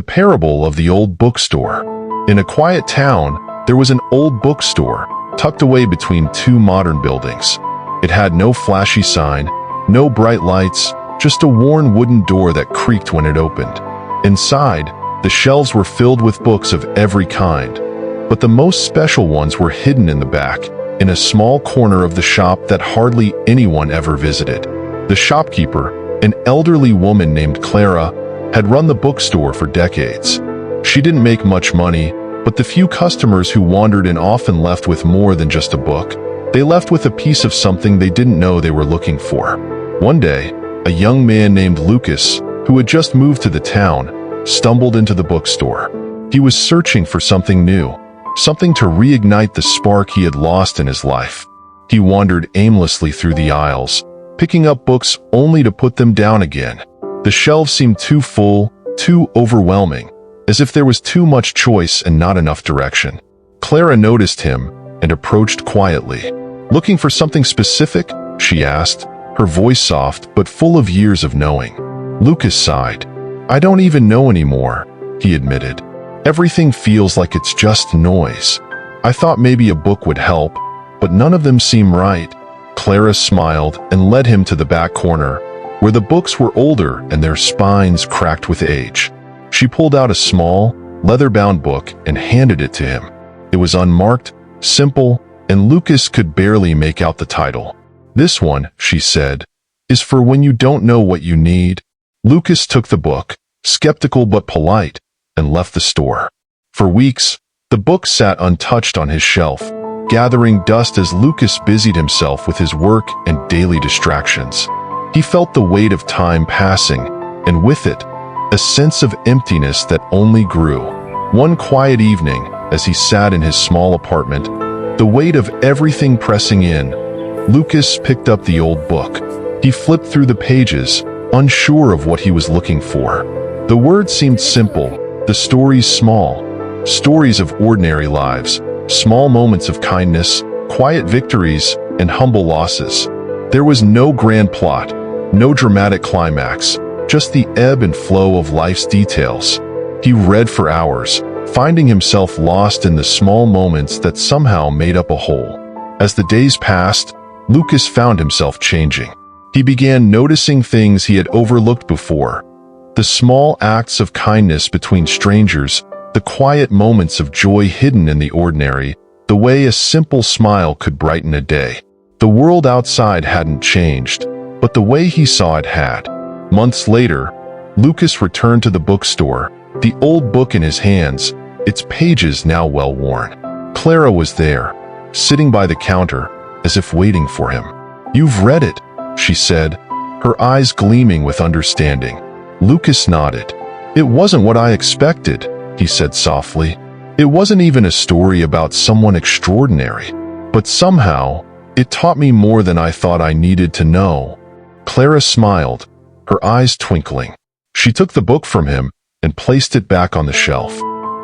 The Parable of the Old Bookstore. In a quiet town, there was an old bookstore tucked away between two modern buildings. It had no flashy sign, no bright lights, just a worn wooden door that creaked when it opened. Inside, the shelves were filled with books of every kind, but the most special ones were hidden in the back, in a small corner of the shop that hardly anyone ever visited. The shopkeeper, an elderly woman named Clara, had run the bookstore for decades. She didn't make much money, but the few customers who wandered in often left with more than just a book. They left with a piece of something they didn't know they were looking for. One day, a young man named Lucas, who had just moved to the town, stumbled into the bookstore. He was searching for something new, something to reignite the spark he had lost in his life. He wandered aimlessly through the aisles, picking up books only to put them down again. The shelves seemed too full, too overwhelming, as if there was too much choice and not enough direction. Clara noticed him and approached quietly. "Looking for something specific?" she asked, her voice soft but full of years of knowing. Lucas sighed. "I don't even know anymore," he admitted. "Everything feels like it's just noise. I thought maybe a book would help, but none of them seem right." Clara smiled and led him to the back corner, where the books were older and their spines cracked with age. She pulled out a small, leather-bound book and handed it to him. It was unmarked, simple, and Lucas could barely make out the title. "This one," she said, "is for when you don't know what you need." Lucas took the book, skeptical but polite, and left the store. For weeks, the book sat untouched on his shelf, gathering dust as Lucas busied himself with his work and daily distractions. He felt the weight of time passing, and with it, a sense of emptiness that only grew. One quiet evening, as he sat in his small apartment, the weight of everything pressing in, Lucas picked up the old book. He flipped through the pages, unsure of what he was looking for. The words seemed simple, the stories small. Stories of ordinary lives, small moments of kindness, quiet victories, and humble losses. There was no grand plot, no dramatic climax, just the ebb and flow of life's details. He read for hours, finding himself lost in the small moments that somehow made up a whole. As the days passed, Lucas found himself changing. He began noticing things he had overlooked before. The small acts of kindness between strangers, the quiet moments of joy hidden in the ordinary, the way a simple smile could brighten a day. The world outside hadn't changed, but the way he saw it had. Months later, Lucas returned to the bookstore, the old book in his hands, its pages now well worn. Clara was there, sitting by the counter, as if waiting for him. "You've read it," she said, her eyes gleaming with understanding. Lucas nodded. "It wasn't what I expected," he said softly. "It wasn't even a story about someone extraordinary. But somehow, it taught me more than I thought I needed to know." Clara smiled, her eyes twinkling. She took the book from him and placed it back on the shelf.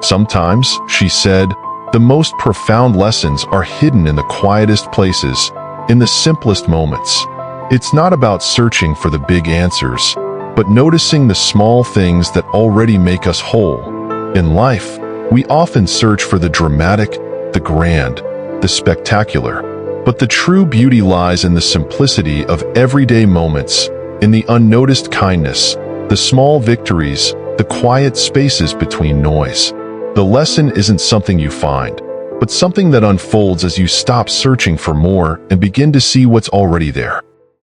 "Sometimes," she said, "the most profound lessons are hidden in the quietest places, in the simplest moments. It's not about searching for the big answers, but noticing the small things that already make us whole. In life, we often search for the dramatic, the grand, the spectacular. But the true beauty lies in the simplicity of everyday moments, in the unnoticed kindness, the small victories, the quiet spaces between noise. The lesson isn't something you find, but something that unfolds as you stop searching for more and begin to see what's already there."